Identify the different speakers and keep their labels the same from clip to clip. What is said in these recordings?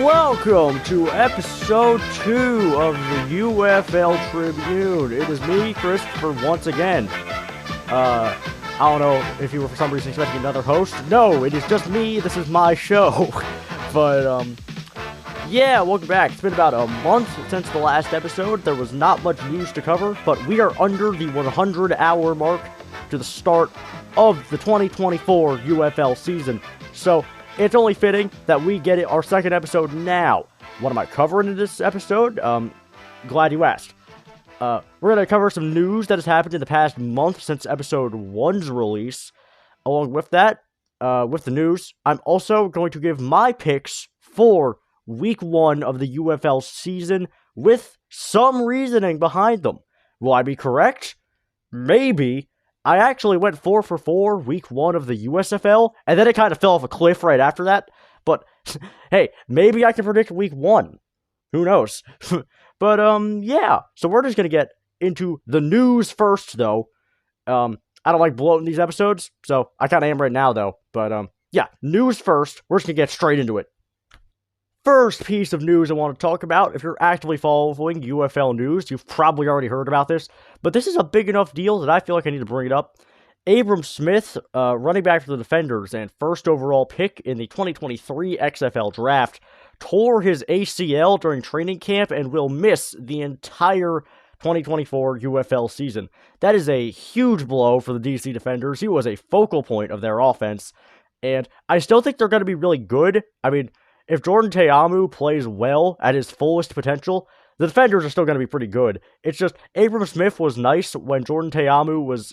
Speaker 1: Welcome to episode 2 of the UFL Tribune. It is me, Christopher, once again. I don't know if you were for some reason expecting another host. No, it is just me. This is my show. But, yeah, welcome back. It's been about a month since the last episode. There was not much news to cover, but we are under the 100-hour mark to the start of the 2024 UFL season. So, it's only fitting that we get our second episode now. What am I covering in this episode? Glad you asked. We're going to cover some news that has happened in the past month since episode 1's release. Along with that, with the news, I'm also going to give my picks for week 1 of the UFL season with some reasoning behind them. Will I be correct? Maybe. I actually went 4 for 4 week 1 of the USFL, and then it kind of fell off a cliff right after that. But, hey, maybe I can predict week 1. Who knows? But, yeah. So we're just going to get into the news first, though. I don't like bloating these episodes, so I kind of am right now, though. But, yeah, news first. We're just going to get straight into it. First piece of news I want to talk about, if you're actively following UFL news, you've probably already heard about this, but this is a big enough deal that I feel like I need to bring it up. Abram Smith, running back for the Defenders and first overall pick in the 2023 XFL Draft, tore his ACL during training camp and will miss the entire 2024 UFL season. That is a huge blow for the DC Defenders. He was a focal point of their offense, and I still think they're going to be really good. I mean, if Jordan Te'amu plays well at his fullest potential, the Defenders are still going to be pretty good. It's just, Abram Smith was nice when Jordan Te'amu was,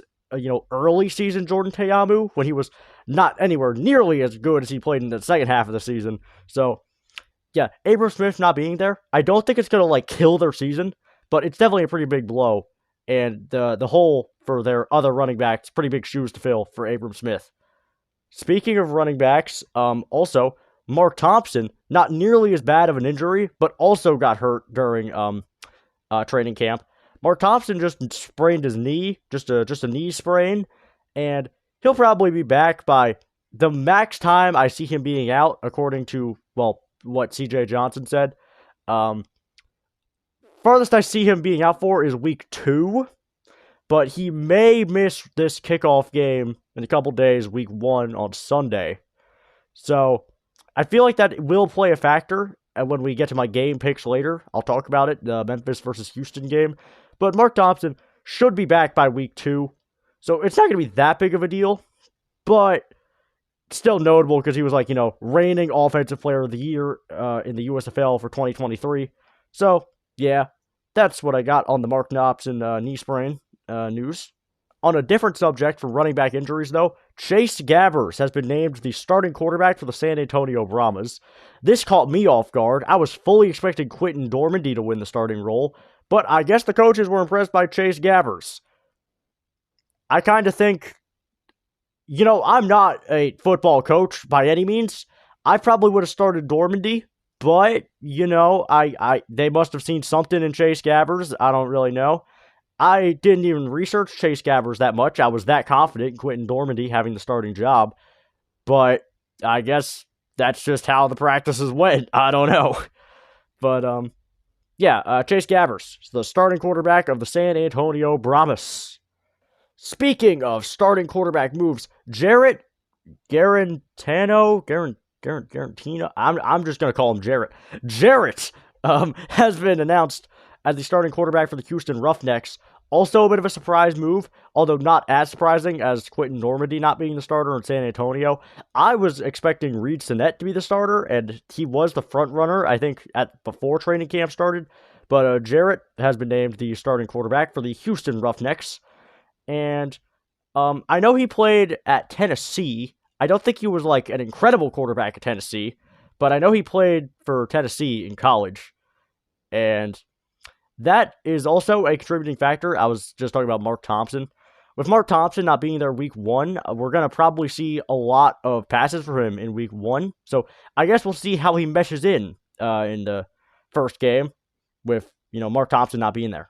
Speaker 1: early season Jordan Te'amu, when he was not anywhere nearly as good as he played in the second half of the season. So, yeah, Abram Smith not being there, I don't think it's going to, kill their season, but it's definitely a pretty big blow. And the hole for their other running backs, pretty big shoes to fill for Abram Smith. Speaking of running backs, also, Mark Thompson, not nearly as bad of an injury, but also got hurt during training camp. Mark Thompson just sprained his knee, just a knee sprain, and he'll probably be back by the max time I see him being out, according to, what CJ Johnson said. Farthest I see him being out for is week 2, but he may miss this kickoff game in a couple days, week 1 on Sunday. So I feel like that will play a factor, and when we get to my game picks later, I'll talk about it, the Memphis versus Houston game. But Mark Thompson should be back by week 2, so it's not going to be that big of a deal, but still notable because he was reigning Offensive Player of the Year in the USFL for 2023. So, yeah, that's what I got on the Mark Thompson knee sprain news. On a different subject for running back injuries, though, Chase Gabbers has been named the starting quarterback for the San Antonio Brahmas. This caught me off guard. I was fully expecting Quentin Dormandy to win the starting role, but I guess the coaches were impressed by Chase Gabbers. I kind of think, I'm not a football coach by any means. I probably would have started Dormandy, but, they must have seen something in Chase Gabbers. I don't really know. I didn't even research Chase Gabbers that much. I was that confident in Quentin Dormandy having the starting job. But I guess that's just how the practices went. I don't know. But, Chase Gabbers, the starting quarterback of the San Antonio Brahmas. Speaking of starting quarterback moves, Jarrett Garantino, I'm just going to call him Jarrett. Jarrett has been announced as the starting quarterback for the Houston Roughnecks. Also a bit of a surprise move, although not as surprising as Quentin Dormandy not being the starter in San Antonio. I was expecting Reed Sinnett to be the starter, and he was the front runner, I think, before training camp started. But Jarrett has been named the starting quarterback for the Houston Roughnecks. And I know he played at Tennessee. I don't think he was an incredible quarterback at Tennessee, but I know he played for Tennessee in college. And that is also a contributing factor. I was just talking about Mark Thompson. With Mark Thompson not being there week 1, we're going to probably see a lot of passes for him in week 1. So I guess we'll see how he meshes in the first game with, Mark Thompson not being there.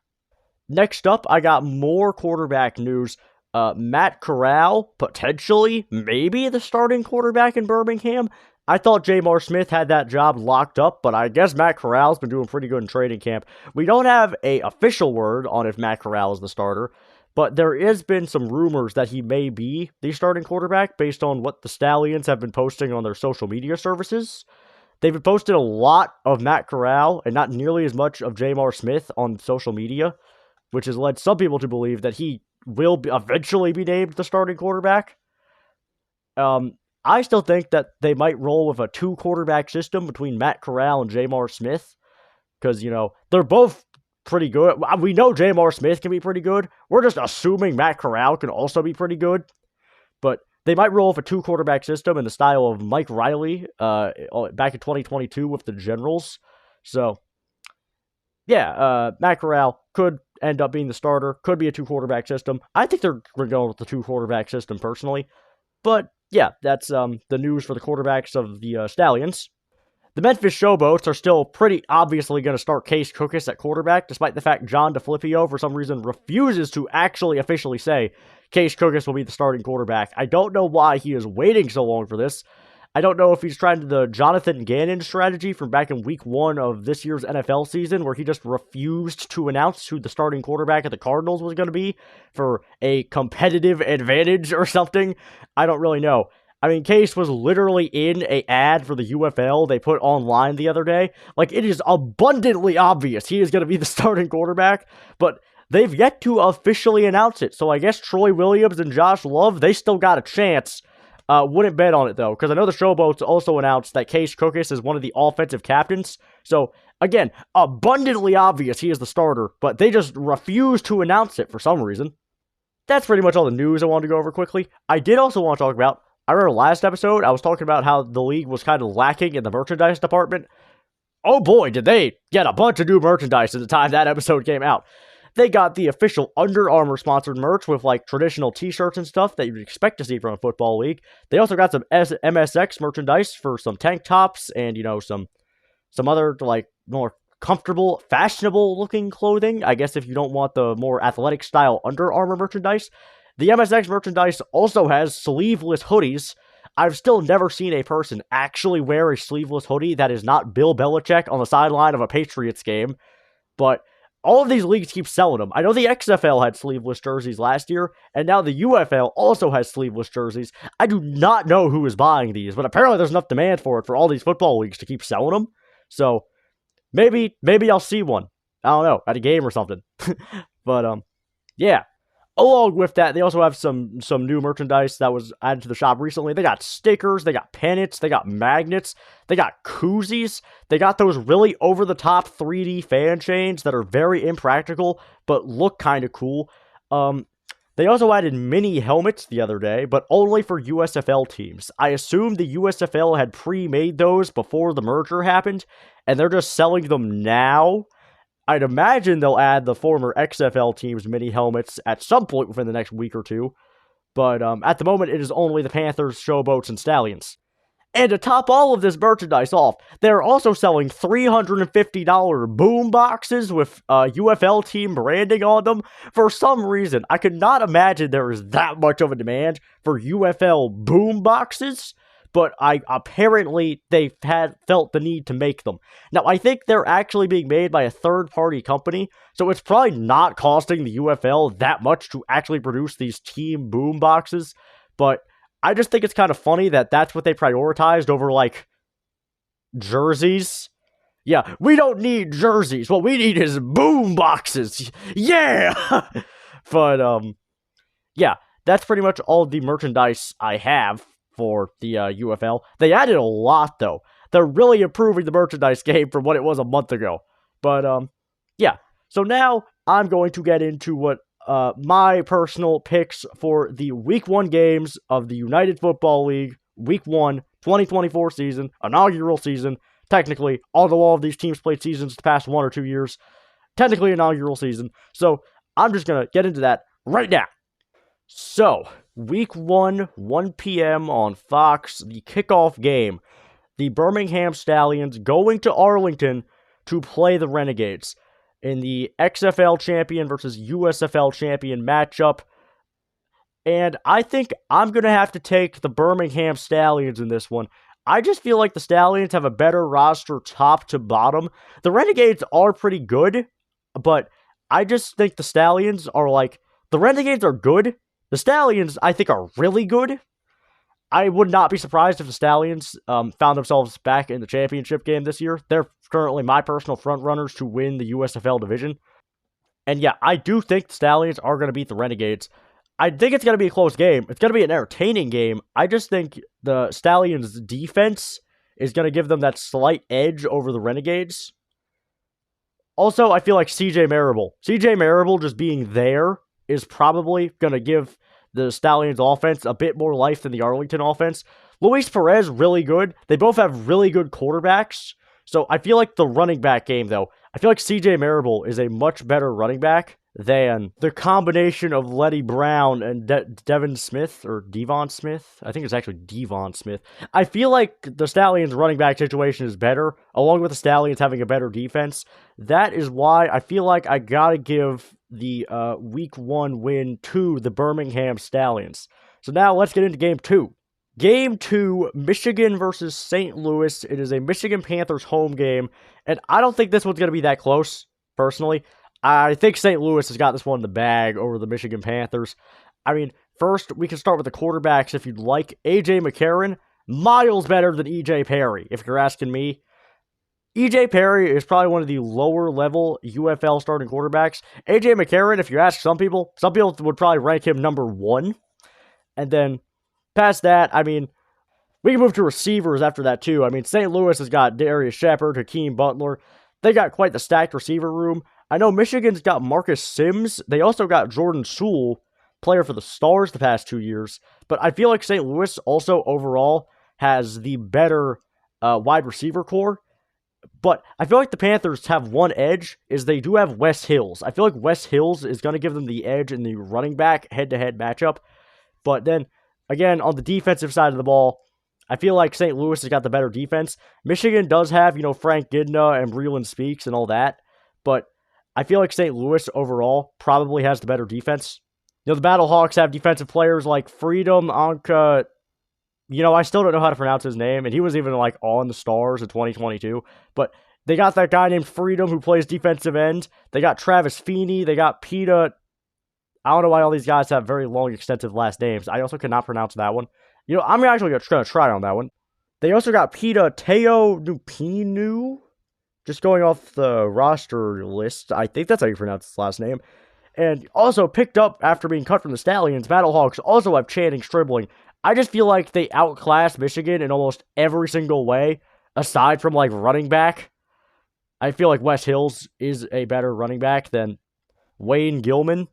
Speaker 1: Next up, I got more quarterback news. Matt Corral, potentially, maybe the starting quarterback in Birmingham. I thought J'Mar Smith had that job locked up, but I guess Matt Corral's been doing pretty good in training camp. We don't have a official word on if Matt Corral is the starter, but there has been some rumors that he may be the starting quarterback based on what the Stallions have been posting on their social media services. They've been posting a lot of Matt Corral and not nearly as much of J'Mar Smith on social media, which has led some people to believe that he will eventually be named the starting quarterback. I still think that they might roll with a 2-quarterback system between Matt Corral and J'Mar Smith, because, they're both pretty good. We know J'Mar Smith can be pretty good. We're just assuming Matt Corral can also be pretty good, but they might roll with a 2-quarterback system in the style of Mike Riley back in 2022 with the Generals. So, yeah, Matt Corral could end up being the starter, could be a 2-quarterback system. I think they're going with the 2-quarterback system personally, but yeah, that's the news for the quarterbacks of the Stallions. The Memphis Showboats are still pretty obviously going to start Case Cookus at quarterback, despite the fact John DeFlippio, for some reason, refuses to actually officially say Case Cookus will be the starting quarterback. I don't know why he is waiting so long for this. I don't know if he's trying the Jonathan Gannon strategy from back in week 1 of this year's NFL season, where he just refused to announce who the starting quarterback of the Cardinals was going to be for a competitive advantage or something. I don't really know. I mean, Case was literally in an ad for the UFL they put online the other day. Like, it is abundantly obvious he is going to be the starting quarterback, but they've yet to officially announce it. So I guess Troy Williams and Josh Love, they still got a chance. Wouldn't bet on it, though, because I know the Showboats also announced that Case Cookus is one of the offensive captains. So, again, abundantly obvious he is the starter, but they just refuse to announce it for some reason. That's pretty much all the news I wanted to go over quickly. I did also want to talk about, I remember last episode, I was talking about how the league was kind of lacking in the merchandise department. Oh boy, did they get a bunch of new merchandise at the time that episode came out. They got the official Under Armour sponsored merch with like traditional t-shirts and stuff that you'd expect to see from a football league. They also got some MSX merchandise for some tank tops and, some other like more comfortable, fashionable looking clothing. I guess if you don't want the more athletic style Under Armour merchandise. The MSX merchandise also has sleeveless hoodies. I've still never seen a person actually wear a sleeveless hoodie that is not Bill Belichick on the sideline of a Patriots game, but all of these leagues keep selling them. I know the XFL had sleeveless jerseys last year, and now the UFL also has sleeveless jerseys. I do not know who is buying these, but apparently there's enough demand for it for all these football leagues to keep selling them. So, maybe I'll see one. I don't know, at a game or something. But, yeah. Along with that, they also have some new merchandise that was added to the shop recently. They got stickers, they got pennants, they got magnets, they got koozies, they got those really over-the-top 3D fan chains that are very impractical, but look kind of cool. They also added mini helmets the other day, but only for USFL teams. I assume the USFL had pre-made those before the merger happened, and they're just selling them now. I'd imagine they'll add the former XFL team's mini helmets at some point within the next week or two. But at the moment, it is only the Panthers, Showboats, and Stallions. And to top all of this merchandise off, they're also selling $350 boom boxes with UFL team branding on them. For some reason, I could not imagine there is that much of a demand for UFL boom boxes. But apparently they felt the need to make them. Now, I think they're actually being made by a third-party company, so it's probably not costing the UFL that much to actually produce these team boom boxes, but I just think it's kind of funny that that's what they prioritized over, like, jerseys. Yeah, we don't need jerseys. What we need is boom boxes. Yeah! But, yeah, that's pretty much all the merchandise I have for the UFL. They added a lot, though. They're really improving the merchandise game from what it was a month ago. But, yeah. So now I'm going to get into what my personal picks for the Week 1 games of the United Football League, Week 1, 2024 season, inaugural season. Technically, although all of these teams played seasons the past 1 or 2 years, technically inaugural season. So I'm just going to get into that right now. So, Week 1, 1 p.m. on Fox, the kickoff game. The Birmingham Stallions going to Arlington to play the Renegades in the XFL champion versus USFL champion matchup. And I think I'm going to have to take the Birmingham Stallions in this one. I just feel like the Stallions have a better roster top to bottom. The Renegades are pretty good, but I just think the Stallions are like, the Renegades are good. The Stallions, I think, are really good. I would not be surprised if the Stallions found themselves back in the championship game this year. They're currently my personal frontrunners to win the USFL division. And yeah, I do think the Stallions are going to beat the Renegades. I think it's going to be a close game. It's going to be an entertaining game. I just think the Stallions' defense is going to give them that slight edge over the Renegades. Also, I feel like CJ Marable just being there is probably going to give the Stallions offense a bit more life than the Arlington offense. Luis Perez, really good. They both have really good quarterbacks. So I feel like the running back game, though, I feel like CJ Marable is a much better running back than the combination of Letty Brown and Devon Smith, or Devon Smith. I think it's actually Devon Smith. I feel like the Stallions running back situation is better, along with the Stallions having a better defense. That is why I feel like I gotta give the Week 1 win to the Birmingham Stallions. So now let's get into Game 2. Game 2, Michigan versus St. Louis. It is a Michigan Panthers home game, and I don't think this one's going to be that close, personally. I think St. Louis has got this one in the bag over the Michigan Panthers. I mean, first, we can start with the quarterbacks if you'd like. A.J. McCarron, miles better than E.J. Perry, if you're asking me. E.J. Perry is probably one of the lower-level UFL starting quarterbacks. A.J. McCarron, if you ask some people would probably rank him number 1. And then, past that, I mean, we can move to receivers after that, too. I mean, St. Louis has got Darius Shepard, Hakeem Butler. They got quite the stacked receiver room. I know Michigan's got Marcus Sims. They also got Jordan Sewell, player for the Stars the past 2 years. But I feel like St. Louis also overall has the better wide receiver core. But I feel like the Panthers have one edge, is they do have Wes Hills. I feel like Wes Hills is going to give them the edge in the running back head-to-head matchup. But then, again, on the defensive side of the ball, I feel like St. Louis has got the better defense. Michigan does have, Frank Gidna and Breland Speaks and all that. But I feel like St. Louis overall probably has the better defense. The Battlehawks have defensive players like Freedom, Anka. I still don't know how to pronounce his name, and he was even on the Stars in 2022. But they got that guy named Freedom who plays defensive end. They got Travis Feeney. They got Peta. I don't know why all these guys have very long, extensive last names. I also cannot pronounce that one. I'm actually going to try on that one. They also got Peta Teo Nupinu. Just going off the roster list, I think that's how you pronounce his last name. And also picked up after being cut from the Stallions, Battlehawks also have Channing Stribling. I just feel like they outclassed Michigan in almost every single way, aside from running back. I feel like Wes Hills is a better running back than Wayne Gilman.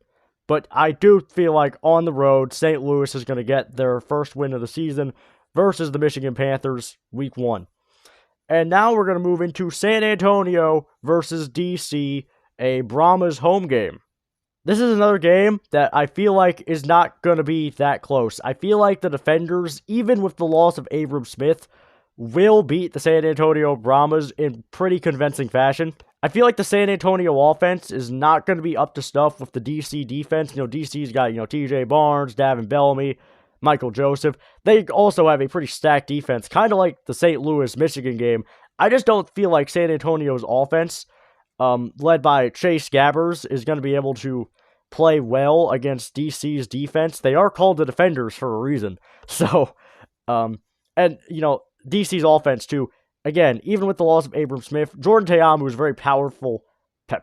Speaker 1: But I do feel like on the road, St. Louis is going to get their first win of the season versus the Michigan Panthers Week 1. And now we're going to move into San Antonio versus DC, a Brahmas home game. This is another game that I feel like is not going to be that close. I feel like the Defenders, even with the loss of Abram Smith, will beat the San Antonio Brahmas in pretty convincing fashion. I feel like the San Antonio offense is not going to be up to snuff with the DC defense. DC's got, TJ Barnes, Davin Bellamy, Michael Joseph. They also have a pretty stacked defense, kind of like the St. Louis-Michigan game. I just don't feel like San Antonio's offense, led by Chase Gabbers, is going to be able to play well against DC's defense. They are called the Defenders for a reason. So, DC's offense, too. Again, even with the loss of Abram Smith, Jordan Teamu is very powerful.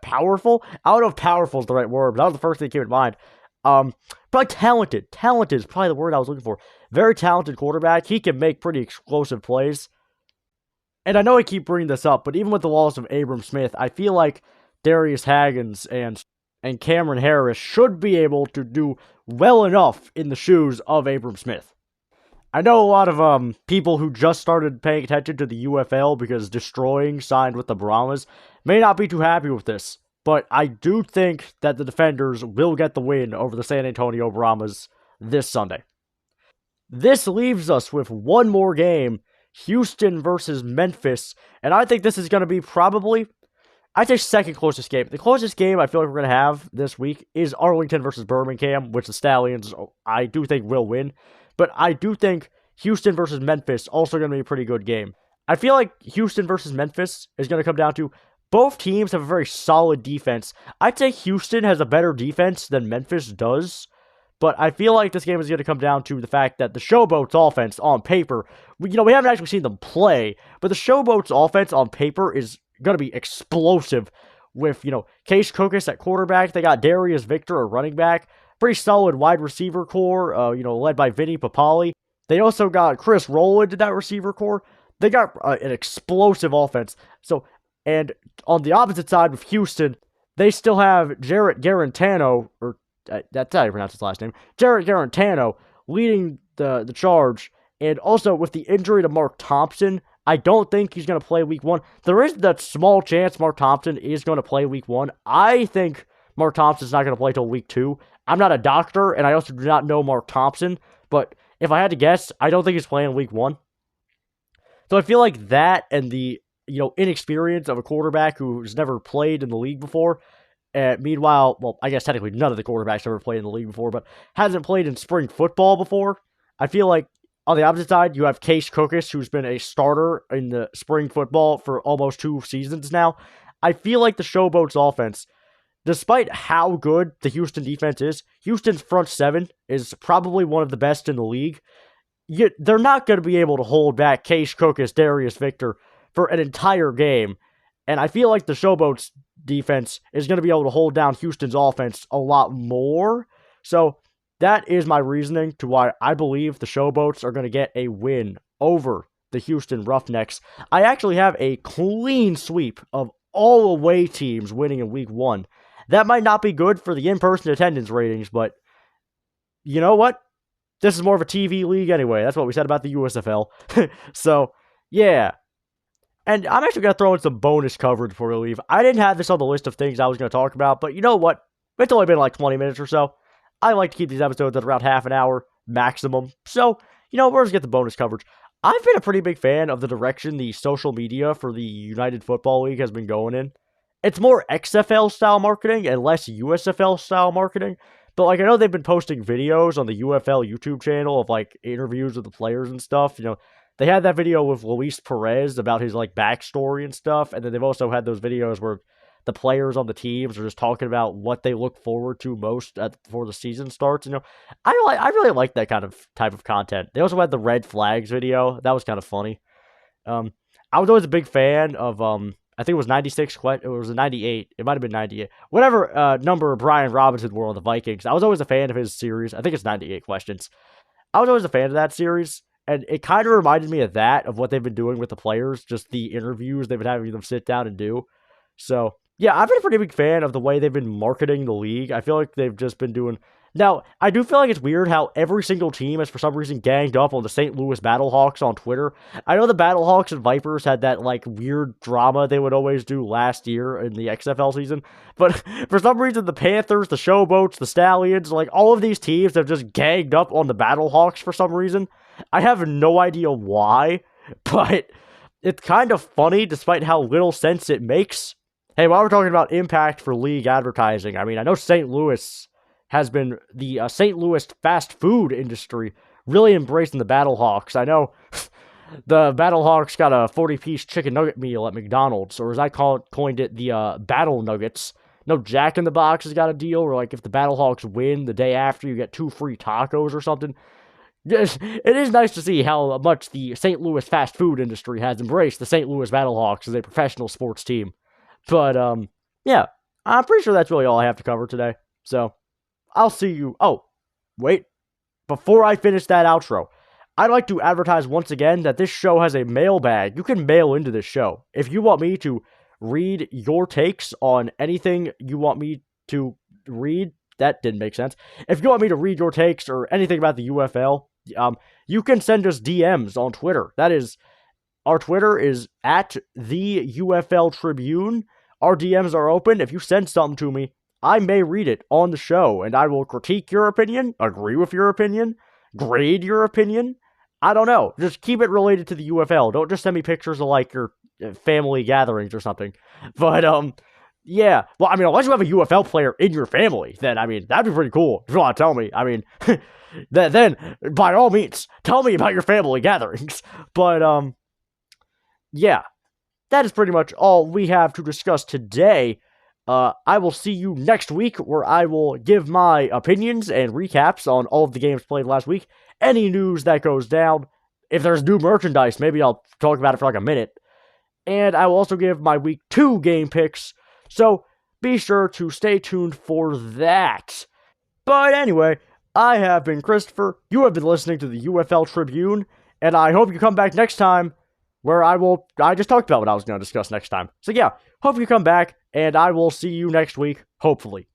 Speaker 1: Powerful? I don't know if powerful is the right word, but that was the first thing that came to mind. Probably talented. Talented is probably the word I was looking for. Very talented quarterback. He can make pretty explosive plays. And I know I keep bringing this up, but even with the loss of Abram Smith, I feel like Darius Haggins and Cameron Harris should be able to do well enough in the shoes of Abram Smith. I know a lot of people who just started paying attention to the UFL because Destroying signed with the Brahmas may not be too happy with this, but I do think that the Defenders will get the win over the San Antonio Brahmas this Sunday. This leaves us with one more game, Houston versus Memphis, and I think this is going to be probably, I'd say second closest game. The closest game I feel like we're going to have this week is Arlington versus Birmingham, which the Stallions, I do think, will win. But I do think Houston versus Memphis also going to be a pretty good game. I feel like Houston versus Memphis is going to come down to both teams have a very solid defense. I'd say Houston has a better defense than Memphis does. But I feel like this game is going to come down to the fact that the Showboats offense on paper, we haven't actually seen them play, but the Showboats offense on paper is going to be explosive with, Case Cookus at quarterback. They got Darius Victor at running back. Pretty solid wide receiver core, led by Vinny Papali. They also got Chris Rowland in that receiver core. They got an explosive offense. And on the opposite side with Houston, they still have Jarrett Garantano, or that's how you pronounce his last name, Jarrett Garantano, leading the charge. And also, with the injury to Mark Thompson, I don't think he's going to play week 1. There is that small chance Mark Thompson is going to play week 1. I think Mark Thompson's not going to play till week 2. I'm not a doctor, and I also do not know Mark Thompson, but if I had to guess, I don't think he's playing week 1. So I feel like that and the inexperience of a quarterback who's never played in the league before. Meanwhile, well, I guess technically none of the quarterbacks ever played in the league before, but hasn't played in spring football before. I feel like on the opposite side, you have Case Cookus, who's been a starter in the spring football for almost 2 seasons now. I feel like the Showboats offense, despite how good the Houston defense is, Houston's front 7 is probably one of the best in the league. They're not going to be able to hold back Case Cookus, Darius Victor for an entire game. And I feel like the Showboats defense is going to be able to hold down Houston's offense a lot more. So that is my reasoning to why I believe the Showboats are going to get a win over the Houston Roughnecks. I actually have a clean sweep of all away teams winning in week 1. That might not be good for the in-person attendance ratings, but you know what? This is more of a TV league anyway. That's what we said about the USFL. So, yeah. And I'm actually going to throw in some bonus coverage before we leave. I didn't have this on the list of things I was going to talk about, but you know what? It's only been like 20 minutes or so. I like to keep these episodes at around half an hour maximum. So, we're just get the bonus coverage. I've been a pretty big fan of the direction the social media for the United Football League has been going in. It's more XFL style marketing and less USFL style marketing. But I know they've been posting videos on the UFL YouTube channel of interviews with the players and stuff. They had that video with Luis Perez about his backstory and stuff, and then they've also had those videos where the players on the teams are just talking about what they look forward to most before the season starts. I really like that kind of type of content. They also had the red flags video. That was kind of funny. I was always a big fan of I think it was 96. It was a 98. It might have been 98. Whatever number Brian Robinson wore on the Vikings. I was always a fan of his series. I think it's 98 questions. I was always a fan of that series. And it kind of reminded me of that, of what they've been doing with the players, just the interviews they've been having them sit down and do. So, yeah, I've been a pretty big fan of the way they've been marketing the league. I feel like they've just been doing... Now, I do feel like it's weird how every single team has for some reason ganged up on the St. Louis Battlehawks on Twitter. I know the Battlehawks and Vipers had that, weird drama they would always do last year in the XFL season. But for some reason, the Panthers, the Showboats, the Stallions, all of these teams have just ganged up on the Battlehawks for some reason. I have no idea why, but it's kind of funny despite how little sense it makes. Hey, while we're talking about impact for league advertising, I know St. Louis has been the St. Louis fast food industry really embracing the Battlehawks. I know the Battlehawks got a 40-piece chicken nugget meal at McDonald's, or as I coined it, the Battle Nuggets. No, Jack in the Box has got a deal where, if the Battlehawks win the day after, you get 2 free tacos or something. It is nice to see how much the St. Louis fast food industry has embraced the St. Louis Battlehawks as a professional sports team. But, yeah, I'm pretty sure that's really all I have to cover today. So, I'll see you. Oh, wait. Before I finish that outro, I'd like to advertise once again that this show has a mailbag. You can mail into this show. If you want me to read your takes on anything you want me to read, that didn't make sense. If you want me to read your takes or anything about the UFL, you can send us DMs on Twitter. That is, our Twitter is at the UFL Tribune. Our DMs are open. If you send something to me, I may read it on the show, and I will critique your opinion, agree with your opinion, grade your opinion. I don't know. Just keep it related to the UFL. Don't just send me pictures of your family gatherings or something. But yeah. Well, I mean, unless you have a UFL player in your family, then I mean that'd be pretty cool. If you want to tell me, I mean, then by all means, tell me about your family gatherings. But yeah, that is pretty much all we have to discuss today. I will see you next week, where I will give my opinions and recaps on all of the games played last week. Any news that goes down. If there's new merchandise, maybe I'll talk about it for like a minute. And I will also give my week 2 game picks. So be sure to stay tuned for that. But anyway, I have been Christopher. You have been listening to the UFL Tribune. And I hope you come back next time, where I just talked about what I was going to discuss next time. So yeah, hope you come back, and I will see you next week, hopefully.